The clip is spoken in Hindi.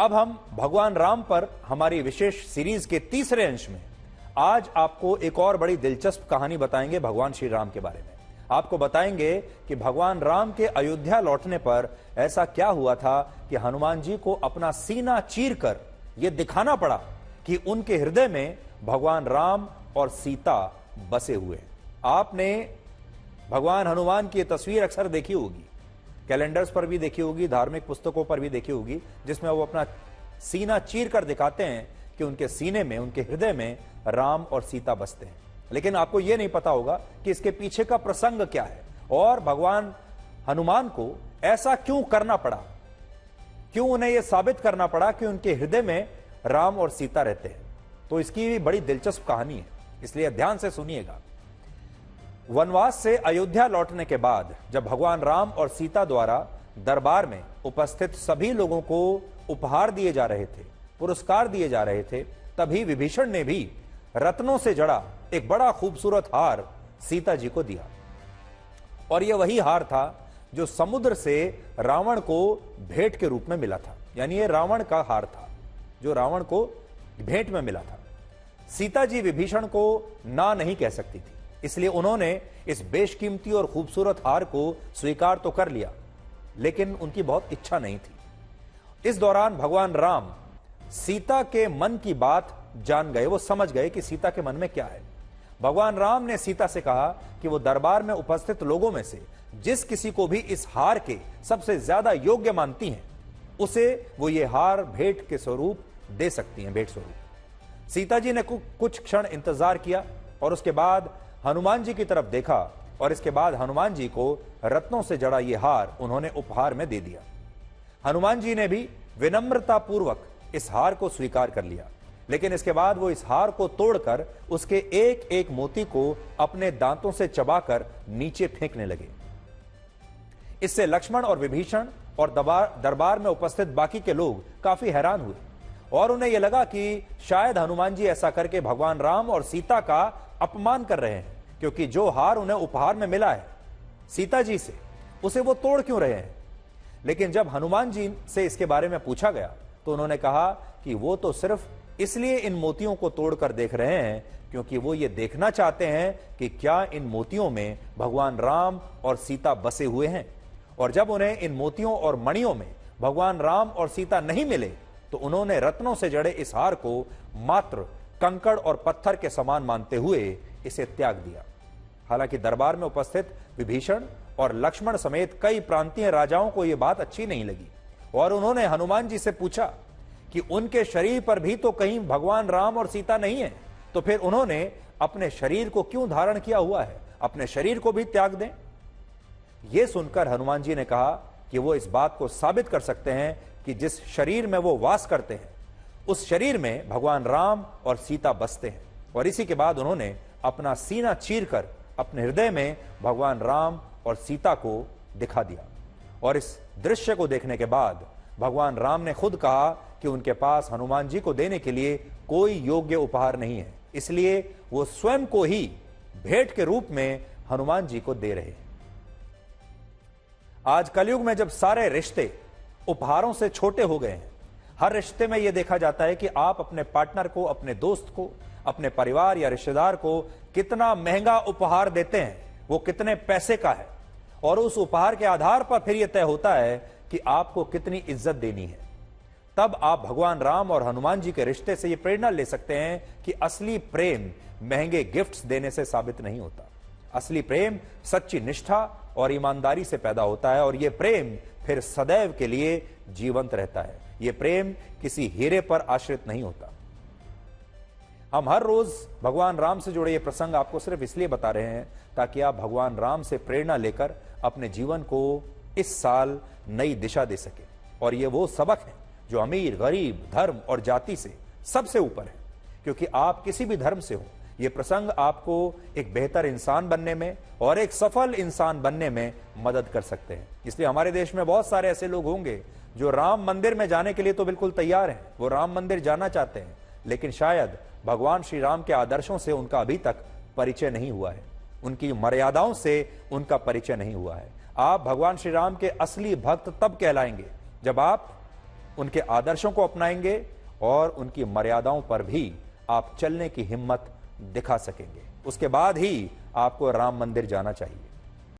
अब हम भगवान राम पर हमारी विशेष सीरीज के तीसरे अंश में आज आपको एक और बड़ी दिलचस्प कहानी बताएंगे भगवान श्री राम के बारे में। आपको बताएंगे कि भगवान राम के अयोध्या लौटने पर ऐसा क्या हुआ था कि हनुमान जी को अपना सीना चीरकर यह दिखाना पड़ा कि उनके हृदय में भगवान राम और सीता बसे हुए हैं। आपने भगवान हनुमान की तस्वीर अक्सर देखी होगी, कैलेंडर्स पर भी देखी होगी, धार्मिक पुस्तकों पर भी देखी होगी, जिसमें वो अपना सीना चीर कर दिखाते हैं कि उनके सीने में, उनके हृदय में राम और सीता बसते हैं। लेकिन आपको यह नहीं पता होगा कि इसके पीछे का प्रसंग क्या है और भगवान हनुमान को ऐसा क्यों करना पड़ा, क्यों उन्हें यह साबित करना पड़ा कि उनके हृदय में राम और सीता रहते हैं। तो इसकी भी बड़ी दिलचस्प कहानी है, इसलिए ध्यान से सुनिएगा। वनवास से अयोध्या लौटने के बाद जब भगवान राम और सीता द्वारा दरबार में उपस्थित सभी लोगों को उपहार दिए जा रहे थे, पुरस्कार दिए जा रहे थे, तभी विभीषण ने भी रत्नों से जड़ा एक बड़ा खूबसूरत हार सीता जी को दिया। और यह वही हार था जो समुद्र से रावण को भेंट के रूप में मिला था, यानी यह रावण का हार था जो रावण को भेंट में मिला था। सीता जी विभीषण को ना नहीं कह सकती थी, इसलिए उन्होंने इस बेशकीमती और खूबसूरत हार को स्वीकार तो कर लिया, लेकिन उनकी बहुत इच्छा नहीं थी। इस दौरान भगवान राम सीता के मन की बात जान गए, वो समझ गए कि सीता के मन में क्या है। भगवान राम ने सीता से कहा कि वो दरबार में उपस्थित लोगों में से जिस किसी को भी इस हार के सबसे ज्यादा योग्य मानती हैं, उसे वो ये हार भेंट के स्वरूप दे सकती हैं, भेंट स्वरूप। सीता जी ने कुछ क्षण इंतजार किया और उसके बाद हनुमान जी की तरफ देखा और इसके बाद हनुमान जी को रत्नों से जड़ा ये हार उन्होंने उपहार में दे दिया। हनुमान जी ने भी विनम्रता पूर्वक इस हार को स्वीकार कर लिया, लेकिन इसके बाद वो इस हार को तोड़कर उसके एक एक मोती को अपने दांतों से चबाकर नीचे फेंकने लगे। इससे लक्ष्मण और विभीषण और दरबार में उपस्थित बाकी के लोग काफी हैरान हुए और उन्हें यह लगा कि शायद हनुमान जी ऐसा करके भगवान राम और सीता का अपमान कर रहे हैं, क्योंकि जो हार उन्हें उपहार में मिला है सीता जी से, उसे वो तोड़ क्यों रहे हैं। लेकिन जब हनुमान जी से इसके बारे में पूछा गया तो उन्होंने कहा कि वो तो सिर्फ इसलिए इन मोतियों को तोड़कर देख रहे हैं क्योंकि वो ये देखना चाहते हैं कि क्या इन मोतियों में भगवान राम और सीता बसे हुए हैं। और जब उन्हें इन मोतियों और मणियों में भगवान राम और सीता नहीं मिले तो उन्होंने रत्नों से जड़े इस हार को मात्र कंकड़ और पत्थर के समान मानते हुए इसे त्याग दिया। हालांकि दरबार में उपस्थित विभीषण और लक्ष्मण समेत कई प्रांतीय राजाओं को यह बात अच्छी नहीं लगी और उन्होंने हनुमान जी से पूछा कि उनके शरीर पर भी तो कहीं भगवान राम और सीता नहीं है, तो फिर उन्होंने अपने शरीर को क्यों धारण किया हुआ है, अपने शरीर को भी त्याग दें। यह सुनकर हनुमान जी ने कहा कि वो इस बात को साबित कर सकते हैं कि जिस शरीर में वो वास करते हैं उस शरीर में भगवान राम और सीता बसते हैं। और इसी के बाद उन्होंने अपना सीना चीरकर अपने हृदय में भगवान राम और सीता को दिखा दिया। और इस दृश्य को देखने के बाद भगवान राम ने खुद कहा कि उनके पास हनुमान जी को देने के लिए कोई योग्य उपहार नहीं है, इसलिए वो स्वयं को ही भेंट के रूप में हनुमान जी को दे रहे हैं। आज कलयुग में जब सारे रिश्ते उपहारों से छोटे हो गए हैं, हर रिश्ते में यह देखा जाता है कि आप अपने पार्टनर को, अपने दोस्त को, अपने परिवार या रिश्तेदार को कितना महंगा उपहार देते हैं, वो कितने पैसे का है, और उस उपहार के आधार पर फिर यह तय होता है कि आपको कितनी इज्जत देनी है। तब आप भगवान राम और हनुमान जी के रिश्ते से यह प्रेरणा ले सकते हैं कि असली प्रेम महंगे गिफ्ट्स देने से साबित नहीं होता। असली प्रेम सच्ची निष्ठा और ईमानदारी से पैदा होता है और यह प्रेम फिर सदैव के लिए जीवंत रहता है। यह प्रेम किसी हीरे पर आश्रित नहीं होता। हम हर रोज भगवान राम से जुड़े ये प्रसंग आपको सिर्फ इसलिए बता रहे हैं ताकि आप भगवान राम से प्रेरणा लेकर अपने जीवन को इस साल नई दिशा दे सके। और ये वो सबक है जो अमीर, गरीब, धर्म और जाति से सबसे ऊपर है, क्योंकि आप किसी भी धर्म से हो, ये प्रसंग आपको एक बेहतर इंसान बनने में और एक सफल इंसान बनने में मदद कर सकते हैं। इसलिए हमारे देश में बहुत सारे ऐसे लोग होंगे जो राम मंदिर में जाने के लिए तो बिल्कुल तैयार हैं, वो राम मंदिर जाना चाहते हैं, लेकिन शायद भगवान श्री राम के आदर्शों से उनका अभी तक परिचय नहीं हुआ है, उनकी मर्यादाओं से उनका परिचय नहीं हुआ है। आप भगवान श्री राम के असली भक्त तब कहलाएंगे जब आप उनके आदर्शों को अपनाएंगे और उनकी मर्यादाओं पर भी आप चलने की हिम्मत दिखा सकेंगे। उसके बाद ही आपको राम मंदिर जाना चाहिए।